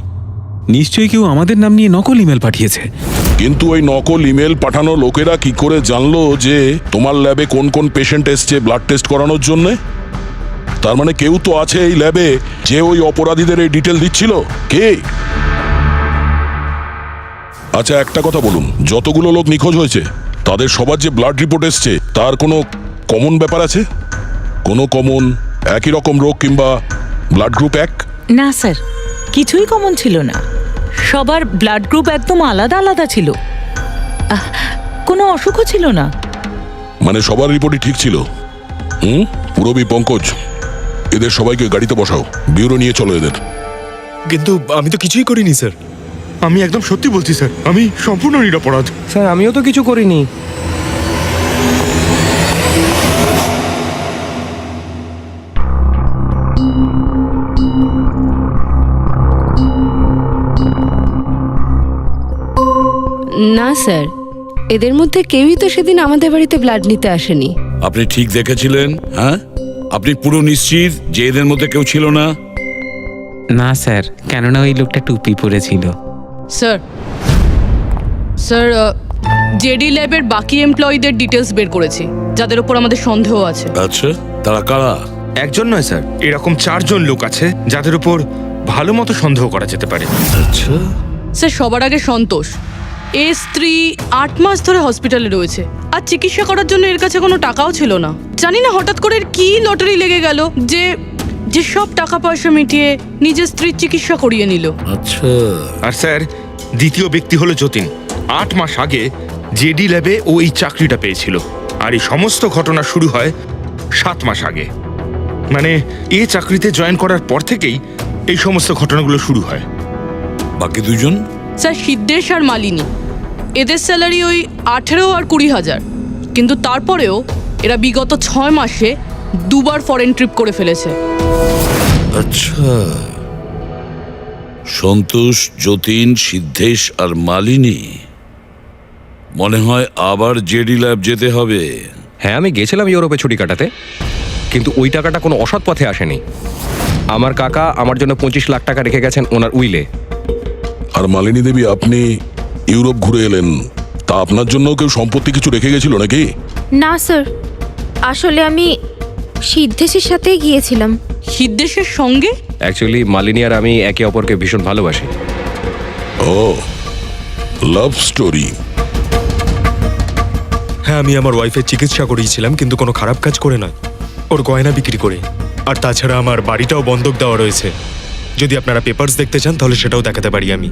[SPEAKER 10] নিশ্চয়ই কেউ আমাদের নাম নিয়ে নকল ইমেল পাঠিয়েছে।
[SPEAKER 7] কিন্তু ওই নকল ইমেল পাঠানো লোকেরা কি করে জানলো যে তোমার ল্যাবে কোন কোন পেশেন্ট এসছে ব্লাড টেস্ট করানোর জন্য? তার মানে কেউ তো আছে এই ল্যাবে যে ওই অপরাধীদের এই ডিটেল দিচ্ছিল। কে? আচ্ছা একটা কথা বলুন, যতগুলো লোক নিখোঁজ হয়েছে তাদের সবার যে ব্লাড রিপোর্ট এসছে তার কোনো কমন ব্যাপার আছে? কোনো কমন একই রকম রোগ কিংবা ব্লাড গ্রুপ এক?
[SPEAKER 8] না স্যার, কিছুই কমন ছিল না। সবার ব্লাড গ্রুপ একদম আলাদা আলাদা ছিল, কোনো অসুখও ছিল না।
[SPEAKER 7] মানে সবার রিপোর্টই ঠিক ছিল? পুরবী, পঙ্কজ, এদের সবাইকে গাড়িতে বসাও, ব্যুরো নিয়ে চলো এদের।
[SPEAKER 3] কিন্তু আমি তো কিছুই করিনি স্যার।
[SPEAKER 13] আমি একদম সত্যি বলছি স্যার, আমি সম্পূর্ণ নিরপরাধ।
[SPEAKER 6] স্যার আমিও তো কিছু করিনি।
[SPEAKER 2] না স্যার, এদের মধ্যে কেউই তো সেদিন আমাদের বাড়িতে ব্লাড নিতে আসেনি।
[SPEAKER 5] আপনি ঠিক দেখেছিলেন? হ্যাঁ, আপনি পুরো নিশ্চিত যে এদের মধ্যে কেউ ছিল না?
[SPEAKER 10] না স্যার, কেননা ওই লোকটা টুপি পরেছিল।
[SPEAKER 12] স্যার স্যার জেডি ল্যাবের বাকি এমপ্লয়ীদের ডিটেলস বের করেছি, যাদের উপর আমাদের সন্দেহ আছে।
[SPEAKER 5] আচ্ছা, তারা কারা?
[SPEAKER 13] একজন নয় স্যার, এরকম 4 জন লোক আছে যাদের উপর ভালো মতো সন্দেহ করা যেতে পারে।
[SPEAKER 5] আচ্ছা,
[SPEAKER 12] স্যার সবার আগে সন্তোষ, এর স্ত্রী 8 মাস ধরে হসপিটালে রয়েছে, আর চিকিৎসা করার জন্য এর কাছে কোনো টাকাও ছিল না। জানি না হঠাৎ করে এর কি লটারি লেগে গেল যে যে সব টাকা পয়সা মিটিয়ে নিজের স্ত্রীর চিকিৎসা করিয়ে নিল।
[SPEAKER 5] আচ্ছা।
[SPEAKER 13] আর স্যার দ্বিতীয় ব্যক্তি হলো যতীন। 8 মাস আগে জেডি ল্যাবে ও এই চাকরিটা পেয়েছিল, আর এই সমস্ত ঘটনা শুরু হয় 7 মাস আগে। মানে এই চাকরিতে জয়েন করার পর থেকেই এই সমস্ত ঘটনাগুলো শুরু হয়।
[SPEAKER 5] বাকি দুজন?
[SPEAKER 12] স্যার সিদ্ধেশ আর মালিনী, এদের স্যালারি ওই 18 আর 20,000, কিন্তু তারপরেও এরা বিগত 6 মাসে 2বার ফরেন ট্রিপ করে ফেলেছে।
[SPEAKER 5] আচ্ছা, সন্তোষ, যতীন, সিদ্ধেশ আর মালিনী। মনে হয় আবার জেডি ল্যাব যেতে হবে।
[SPEAKER 6] হ্যাঁ, আমি গেছিলাম ইউরোপে ছুটি কাটাতে, কিন্তু ওই টাকাটা কোনো অসৎ পথে আসেনি। আমার কাকা আমার জন্য 25 লাখ টাকা রেখে গেছেন ওনার উইলে।
[SPEAKER 7] আর মালিনী দেবী, আপনি ইউরোপ ঘুরে এলেন, তা আপনার জন্য কেউ সম্পত্তি কিছু রেখে গেছিল নাকি?
[SPEAKER 9] না স্যার, আসলে আমি সিদ্ধেশের সাথে গিয়েছিলাম।
[SPEAKER 12] সিদ্ধেশের সঙ্গে?
[SPEAKER 6] অ্যাকচুয়ালি মালিনী আর আমি একে অপরকে ভীষণ ভালোবাসি।
[SPEAKER 7] ও, লাভ স্টোরি।
[SPEAKER 3] হ্যাঁ, আমি আমার ওয়াইফের চিকিৎসা করিয়েছিলাম, কিন্তু কোনো খারাপ কাজ করে নয়, ওর গয়না বিক্রি করে। আর তাছাড়া আমার বাড়িটাও বন্ধক দেওয়া রয়েছে। যদি আপনারা পেপারস দেখতে চান তাহলে সেটাও দেখাতে পারি আমি।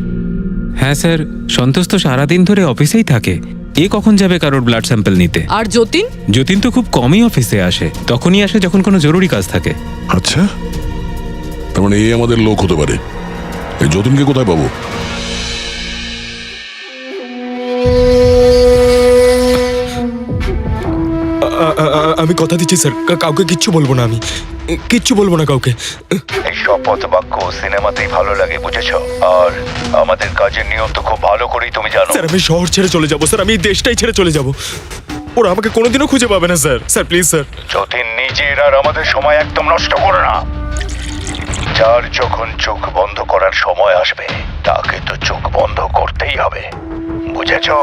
[SPEAKER 10] হ্যাঁ স্যার, সন্তোষ তো সারাদিন ধরে অফিসেই থাকে, এ কখন যাবে কারোর ব্লাড স্যাম্পল নিতে?
[SPEAKER 12] আর যতীন?
[SPEAKER 10] যতীন তো খুব কমই অফিসে আসে, তখনই আসে যখন কোনো জরুরি কাজ থাকে।
[SPEAKER 7] আচ্ছা, তার মানে এই আমাদের লোক হতে পারে। এই যতীনকে কোথায় পাবো?
[SPEAKER 3] আমি কথা দিচ্ছি স্যার, কাউকে কিচ্ছু বলবো না, আমি কিচ্ছু বলবো না কাউকে।
[SPEAKER 4] এই শপথ বাক্য সিনেমাতেই ভালো লাগে, বুঝেছো? আর আমাদের কাজের নিয়ম তো খুব ভালো করেই তুমি জানো।
[SPEAKER 3] স্যার আমি শহর ছেড়ে চলে যাবো স্যার, আমি এই দেশটাই ছেড়ে চলে যাবো। ওরা আমাকে কোনোদিনও খুঁজে পাবে না sir. Sir please sir.
[SPEAKER 4] Jatin, নিজের আর আমাদের সময় একদম নষ্ট করো না। যার যখন চোখ বন্ধ করার সময় আসবে তাকে তো চোখ বন্ধ করতেই হবে, বুঝেছো?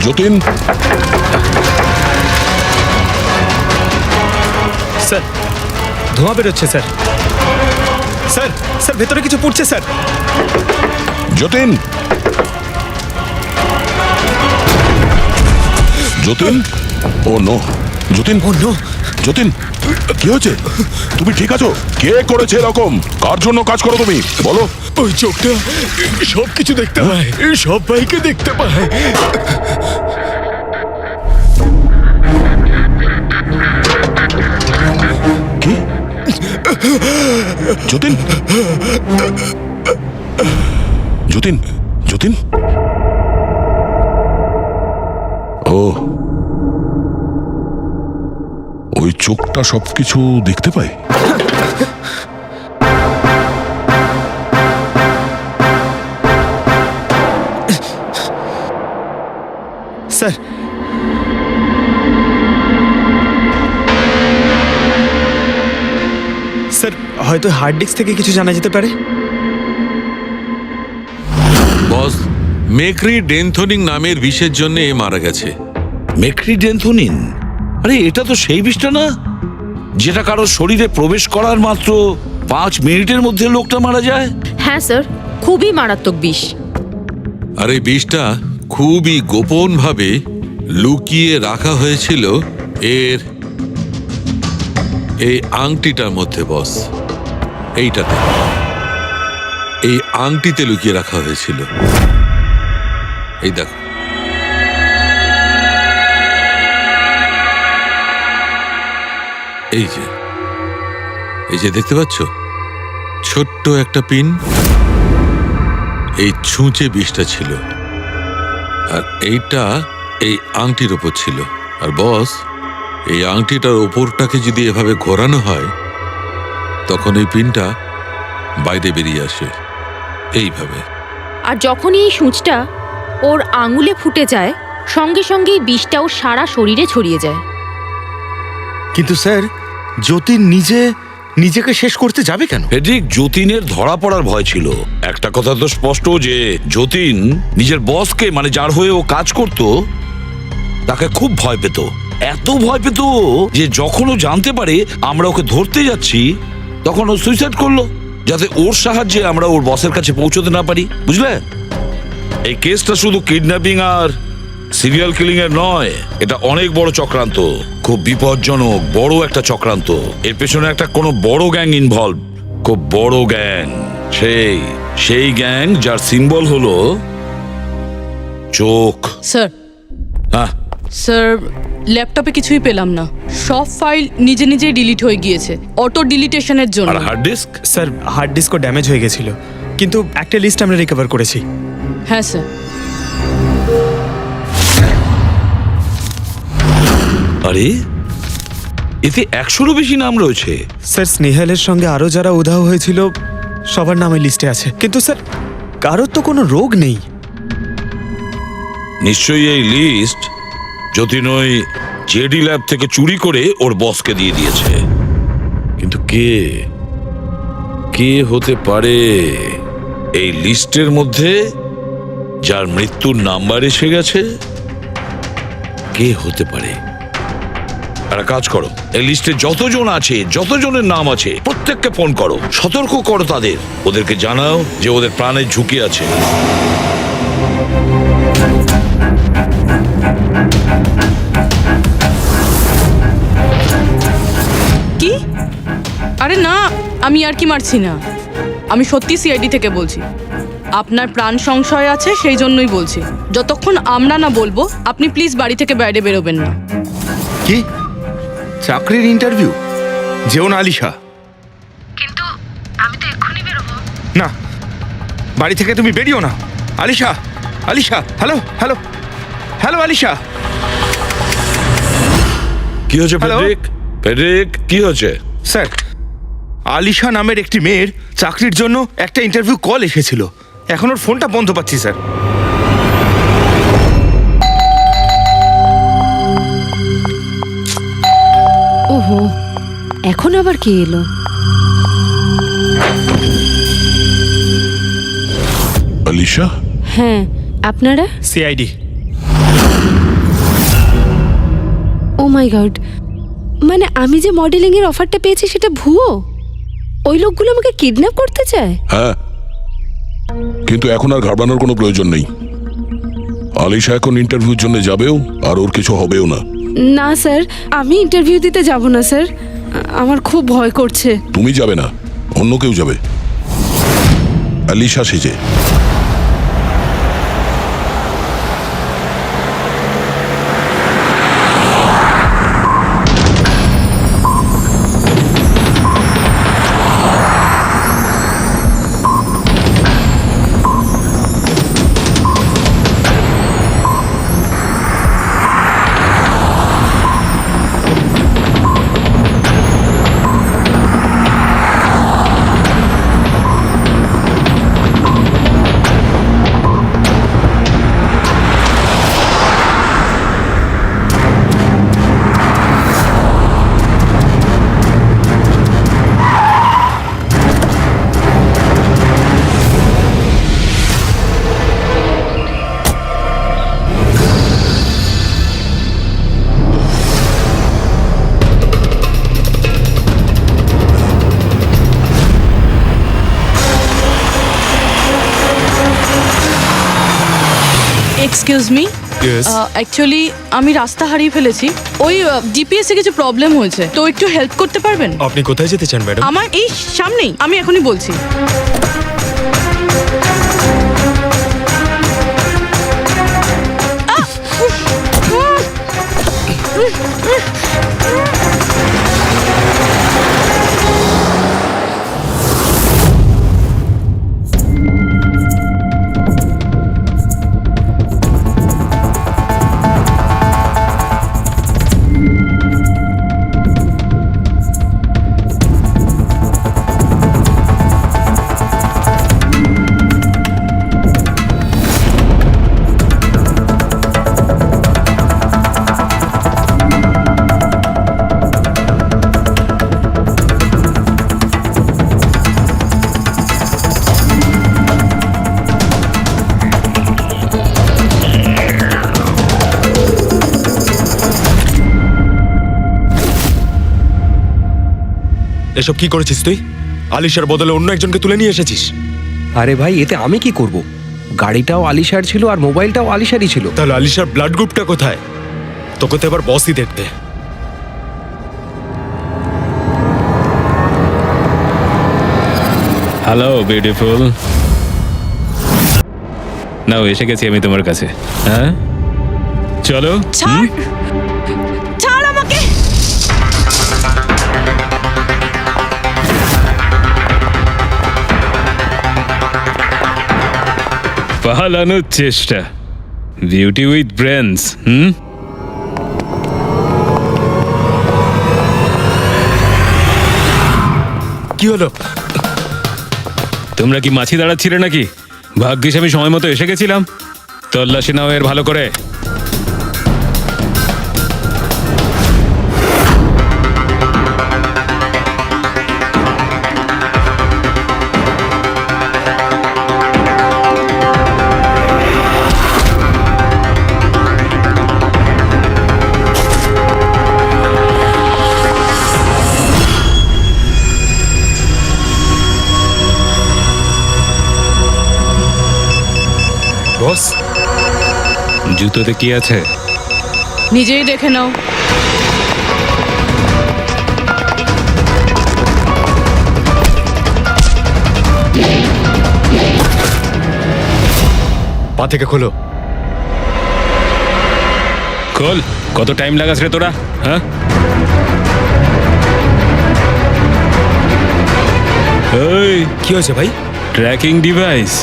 [SPEAKER 7] যতীন,
[SPEAKER 3] স্যার ধোঁয়া বেরোচ্ছে স্যার। স্যার স্যার ভেতরে কিছু পড়ছে স্যার।
[SPEAKER 7] যতীন, যতীন, ও নো, যতীন,
[SPEAKER 3] ও নো,
[SPEAKER 7] যতীন, কি হয়েছে? তুমি ঠিক আছো? কে করেছে এরকম? কার জন্য কাজ করো তুমি, বলো?
[SPEAKER 3] ওই চোখটা সব কিছু দেখতে পায়, সব ভাইকে দেখতে পায়।
[SPEAKER 7] কি? যতীন, যতীন, যতীন, ও, ওই চোখটা সবকিছু দেখতে পায়?
[SPEAKER 3] স্যার স্যার হয়তো হার্ড ডিস্ক থেকে কিছু জানা যেতে পারে।
[SPEAKER 11] বস, মেক্রি ডেনথোনিং নামের বিষের জন্য এ মারা গেছে।
[SPEAKER 5] মেক্রিডেন্থোনিন? আরে এটা তো সেই বিষটা না যেটা কারো শরীরে প্রবেশ করার মাত্র 5 মিনিটের মধ্যে লোকটা মারা যায়?
[SPEAKER 9] হ্যাঁ স্যার, খুবই মারাত্মক বিষ।
[SPEAKER 11] আর এই বিষটা খুবই গোপন ভাবে লুকিয়ে রাখা হয়েছিল এর এই আংটিটার মধ্যে বস। এইটাতে, এই আংটিতে লুকিয়ে রাখা হয়েছিল। এই দেখো, এই যে দেখতে পাচ্ছ ছোট্ট একটা পিন, এই ছুঁচে বিষটা ছিল, আর এইটা এই আংটির ওপর ছিল। আর বস, এই আংটিটার ওপরটাকে যদি এভাবে ঘোরানো হয় তখন এই পিনটা বাইরে বেরিয়ে আসে এইভাবে।
[SPEAKER 9] আর যখনই এই সূঁচটা ওর আঙুলে ফুটে যায়, সঙ্গে সঙ্গেই বিষটাও সারা শরীরে ছড়িয়ে যায়।
[SPEAKER 13] কিন্তু স্যার যতীন নিজেকে শেষ করতে যাবে কেন?
[SPEAKER 5] ফেডরিক, যতীনের ধরা পড়ার ভয় ছিল। একটা কথা তো স্পষ্ট যে যতীন নিজের বসকে, মানে যার হয়ে ও কাজ করত, তাকে খুব ভয় পেত। এত ভয় পেত যে যখন ও জানতে পারে আমরা ওকে ধরতে যাচ্ছি তখন ও সুইসাইড করলো, যাতে ওর সাহায্যে আমরা ওর বসের কাছে পৌঁছতে না পারি। বুঝলে, এই কেসটা শুধু কিডন্যাপিং আর সিরিয়াল কিলিং এর নয়, এটা অনেক বড় চক্রান্ত, খুব বিপজ্জনক বড় একটা চক্রান্ত। এর পেছনে একটা কোনো বড় গ্যাং ইনভলভ, খুব বড় গ্যাং। সেই গ্যাং যার সিম্বল হলো চোখ।
[SPEAKER 12] স্যার,
[SPEAKER 5] হ্যাঁ
[SPEAKER 12] স্যার ল্যাপটপে কিছুই পেলাম না। সব ফাইল নিজে নিজেই ডিলিট হয়ে গিয়েছে অটো ডিলিটেশনের জন্য।
[SPEAKER 5] আর হার্ড ডিস্ক?
[SPEAKER 3] স্যার হার্ড ডিস্কও ড্যামেজ হয়ে গেছিল, কিন্তু একটা লিস্ট আমরা রিকভার করেছি।
[SPEAKER 12] হ্যাঁ স্যার।
[SPEAKER 5] আরে এতে 100-রও বেশি নাম রয়েছে।
[SPEAKER 3] স্যার স্নেহালের সঙ্গে আরো যারা উধাও হয়েছিল সবার নাম এই লিস্টে আছে, কিন্তু স্যার কারোর তো কোনো রোগ নেই।
[SPEAKER 5] নিশ্চয়ই এই লিস্ট যতীন ওই জেডি ল্যাব থেকে চুরি করে ওর বসকে দিয়ে দিয়েছে। কিন্তু কে হতে পারে এই লিস্টের মধ্যে যার মৃত্যুর নাম্বার এসে গেছে? কে হতে পারে? একটা কাজ করো, এই লিস্টে যতজন আছে, যতজনের নাম আছে, প্রত্যেককে ফোন করো, সতর্ক করো তাদের, ওদেরকে জানাও যে ওদের প্রাণের ঝুঁকি আছে।
[SPEAKER 12] কি? আরে না, আমি আর কি মারছি না। আমি সত্যি সিআইডি থেকে বলছি। আপনার প্রাণ সংশয় আছে, সেই জন্যই বলছি। যতক্ষণ আমরা না বলবো আপনি প্লিজ বাড়ি থেকে বাইরে বেরোবেন না।
[SPEAKER 13] কি চাকরির ইন্টারভিউ? যেও না আলিশা।
[SPEAKER 1] কিন্তু আমি তো এক্ষুনি বেরোবো।
[SPEAKER 13] না, বাড়ি থেকে তুমি বেরিও না। Alisha, Alisha, hello hello hello Alisha.
[SPEAKER 5] কি হয়েছে ফেডরিক? ফেডরিক, কি হয়েছে?
[SPEAKER 13] স্যার, আলিশা নামের একটি মেয়ের চাকরির জন্য একটা ইন্টারভিউ কল এসেছিল। এখন ওর ফোনটা বন্ধ পাচ্ছি স্যার।
[SPEAKER 9] ওহো, এখন আবার কে এলো?
[SPEAKER 7] আলিশা?
[SPEAKER 9] হ্যাঁ, আপনারা?
[SPEAKER 3] সিআইডি।
[SPEAKER 2] মাই গড, মানে আমি যে মডেলিং এর অফারটা পেয়েছি সেটা ভুয়ো? ওই লোকগুলো আমাকে কিডন্যাপ করতে চায়?
[SPEAKER 7] হ্যাঁ, কিন্তু এখন আর ঘাবড়ানোর কোনো প্রয়োজন নেই। আলিশা এখন ইন্টারভিউর জন্য যাবেও, আর ওর কিছু হবেও না।
[SPEAKER 2] না স্যার, আমি ইন্টারভিউ দিতে যাব না স্যার, আমার খুব ভয় করছে।
[SPEAKER 7] তুমি যাবে না, অন্য কেউ যাবে, আলিশা সেজে।
[SPEAKER 12] Excuse me,
[SPEAKER 3] Yes.
[SPEAKER 12] অ্যাকচুয়ালি আমি রাস্তা হারিয়ে ফেলেছি। ওই জিপিএস এ কিছু প্রবলেম হয়েছে, তো একটু হেল্প করতে পারবেন?
[SPEAKER 3] আপনি কোথায় যেতে চান ম্যাডাম?
[SPEAKER 12] আমার এই সামনেই, আমি এখনই বলছি।
[SPEAKER 3] এসব কি করেছিস তুই? আলিশার বদলে অন্য একজনকে তুলে নিয়ে এসেছিস।
[SPEAKER 6] আরে ভাই, এতে আমি কি করব? গাড়িটাও আলিশার ছিল আর মোবাইলটাও আলিশারই ছিল।
[SPEAKER 3] তাহলে আলিশার ব্লাড গ্রুপটা কোথায়? তোকে তো এবার বসই দেখতে।
[SPEAKER 10] হ্যালো বিউটিফুল, নাও এসে গেছি আমি তোমার কাছে। হ্যাঁ চলো।
[SPEAKER 12] ছাড়, ছাড় আমাকে।
[SPEAKER 10] পালানোর চেষ্টা, বিউটি উইথ ব্রেনস।
[SPEAKER 3] কি হলো?
[SPEAKER 10] তোমরা কি মাছি দাঁড়াচ্ছিলে নাকি? ভাগ্যিস আমি সময় মতো এসে গেছিলাম। তল্লাশি নাও এর ভালো করে।
[SPEAKER 3] বস,
[SPEAKER 10] জুতোতে কি আছে?
[SPEAKER 12] নিজেই দেখে নাও।
[SPEAKER 3] পা থেকে খোলো।
[SPEAKER 10] খোল। কত টাইম লাগাস রে তোরা? হ্যাঁ, এই
[SPEAKER 3] কি হয়েছে ভাই?
[SPEAKER 10] Tracking device.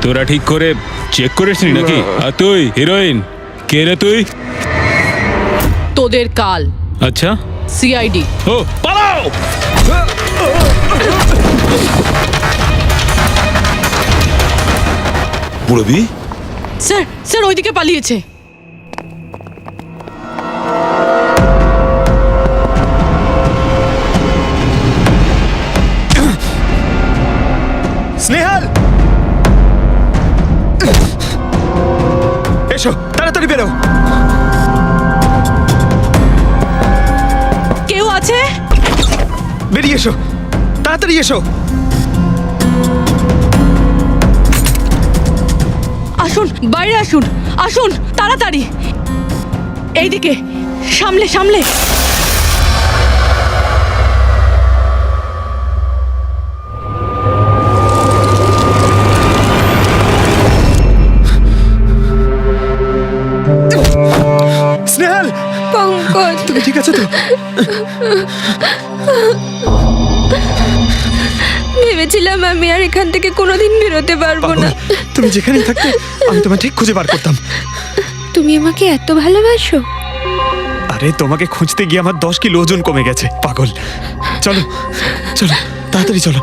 [SPEAKER 10] তোরা ঠিক করে চেক করিসনি নাকি? আর তুই হিরোইন কে রে তুই?
[SPEAKER 12] তোদের কাল।
[SPEAKER 10] আচ্ছা,
[SPEAKER 12] সিআইডি।
[SPEAKER 10] ও পালাও।
[SPEAKER 5] পুরবি
[SPEAKER 12] স্যার, স্যার ওইদিকে পালিয়েছে।
[SPEAKER 3] এসো, তাড়াতাড়ি বেরো।
[SPEAKER 12] কেউ আছে?
[SPEAKER 3] বেরিয়ে এসো, তাড়াতাড়ি এসো।
[SPEAKER 12] আসুন, বাইরে আসুন, আসুন তাড়াতাড়ি। এইদিকে, সামলে সামলে।
[SPEAKER 3] স্নেহাল,
[SPEAKER 2] পঙ্কজ,
[SPEAKER 3] তুমি ঠিক আছো তো?
[SPEAKER 2] ভেবেছিলাম আমি আর এখান থেকে কোনোদিন বেরোতে পারবো না।
[SPEAKER 3] তুমি যেখানেই থাকতে আমি তোমায় ঠিক খুঁজে বার করতাম।
[SPEAKER 2] তুমি আমাকে এত ভালোবাসো?
[SPEAKER 3] আরে তোমাকে খুঁজতে গিয়ে আমার 10 কিলো ওজন কমে গেছে, পাগল। চলো চলো, তাড়াতাড়ি চলো।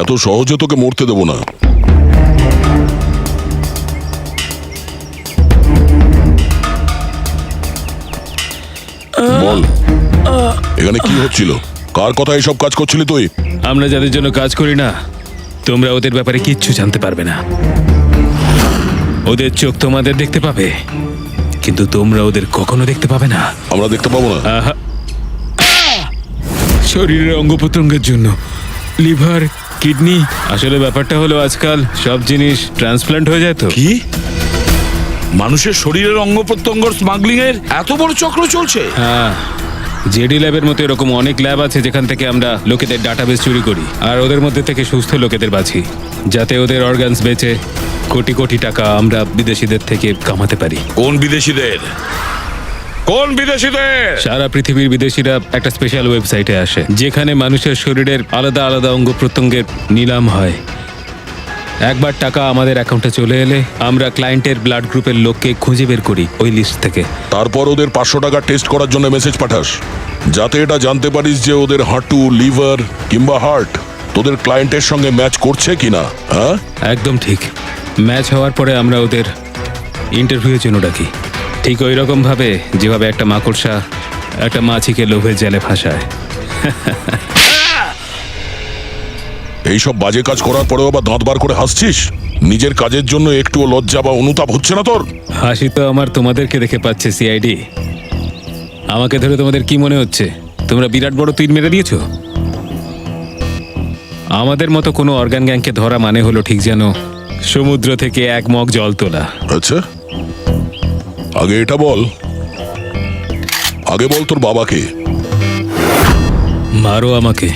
[SPEAKER 7] এত সহজে তোকে মরতে দেবো না। বল, এখানে কি হচ্ছিল? কার কথা এসব কাজ করছিলি তুই?
[SPEAKER 10] আমরা যাদের জন্য কাজ করি না, তোমরা ওদের ব্যাপারে কিচ্ছু জানতে পারবে না। ওদের চোখ তোমাদের দেখতে পাবে, কিন্তু তোমরা ওদের কখনো দেখতে পাবে না।
[SPEAKER 7] আমরা দেখতে পাবো না?
[SPEAKER 10] আহা! শরীরের অঙ্গ প্রত্যঙ্গের জন্য লিভার, কিডনি, আসলে ব্যাপারটা হলো আজকাল সব জিনিস ট্রান্সপ্লান্ট হয়ে যায় তো।
[SPEAKER 5] কি মানুষের শরীরের অঙ্গ প্রত্যঙ্গ স্মাগলিং এর এত বড় চক্র চলছে?
[SPEAKER 10] হ্যাঁ, জেডি ল্যাবের মতো এরকম অনেক ল্যাব আছে যেখান থেকে আমরা লোকেদের ডাটাবেস চুরি করি আর ওদের মধ্যে থেকে সুস্থ লোকেদের বাছি, যাতে ওদের অর্গানস বেচে কোটি কোটি টাকা আমরা বিদেশিদের থেকে কামাতে পারি।
[SPEAKER 5] কোন বিদেশিদের? কোন বিদেশিদের?
[SPEAKER 10] সারা পৃথিবীর বিদেশিরা একটা স্পেশাল ওয়েবসাইটে আসে যেখানে মানুষের শরীরের আলাদা আলাদা অঙ্গ প্রত্যঙ্গের নিলাম হয়। একবার টাকা আমাদের অ্যাকাউন্টে চলে এলে আমরা ক্লায়েন্টের ব্লাড গ্রুপের লোককে খুঁজে বের করি ওই লিস্ট থেকে।
[SPEAKER 7] তারপর ওদের 500 টাকা টেস্ট করার জন্য মেসেজ পাঠাস, যাতে এটা জানতে পারিস যে ওদের হাঁটু, লিভার কিংবা হার্ট তোদের ক্লায়েন্টের সঙ্গে ম্যাচ করছে কিনা। হ্যাঁ,
[SPEAKER 10] একদম ঠিক। ম্যাচ হওয়ার পরে আমরা ওদের ইন্টারভিউয়ের জন্য ডাকি, ঠিক ওই রকম ভাবে যেভাবে একটা মাকড়সা একটা মাছিকে লোভের জালে ফাঁসায়।
[SPEAKER 7] এইসব বাজে কাজ করার পরেও আবার দাঁত বার করে হাসছিস? নিজের কাজের জন্য একটুও লজ্জা বা অনুতাপ হচ্ছে না তোর?
[SPEAKER 10] হাসি তো আমার তোমাদেরকে দেখে পাচ্ছে সিআইডি। আমাকে ধরে তোমাদের কি মনে হচ্ছে তোমরা বিরাট বড় তীর মেরে দিয়েছো? আমাদের মতো কোনো অর্গান গ্যাংকে ধরা মানে হলো ঠিক যেন সমুদ্র থেকে এক মগ জল তোলা।
[SPEAKER 7] আচ্ছা, আগে এটা বল, আগে বল তোর বাবাকে।
[SPEAKER 10] মারো আমাকে,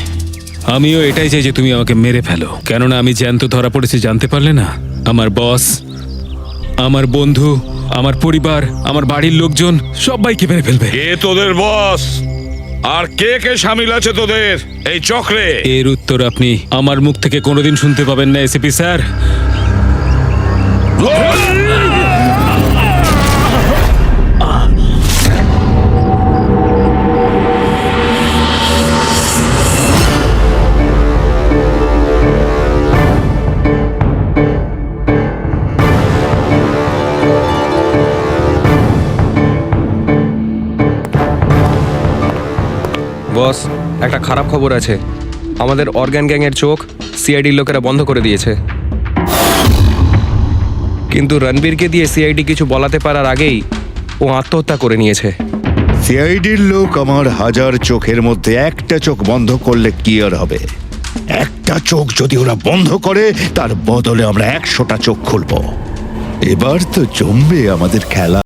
[SPEAKER 10] আমিও এটাই চাই যে তুমি আমাকে মেরে ফেলো, কেননা আমি জ্যান্ত ধরা পড়েছি জানতে পারলে না? আমার বস, আমার বন্ধু, আমার পরিবার, আমার বাড়ির লোকজন সবাইকে মেরে ফেলবে।
[SPEAKER 5] কে তোদের বস আর কে কে শামিল আছে তোদের এই চক্রে?
[SPEAKER 10] এর উত্তর আপনি আমার মুখ থেকে কোনোদিন শুনতে পাবেন না এসিপি স্যার।
[SPEAKER 6] বস, একটা খারাপ খবর আছে। আমাদের অর্গান গ্যাংয়ের চোখ সিআইডির লোকেরা বন্ধ করে দিয়েছে, কিন্তু রণবীরকে দিয়ে সিআইডি কিছু বলাতে পারার আগেই ও আত্মহত্যা করে নিয়েছে।
[SPEAKER 4] সিআইডির লোক আমার 1000 চোখের মধ্যে একটা চোখ বন্ধ করলে কি আর হবে? একটা চোখ যদি ওরা বন্ধ করে তার বদলে আমরা 100টা চোখ খুলবো। এবার তো জমবে আমাদের খেলা।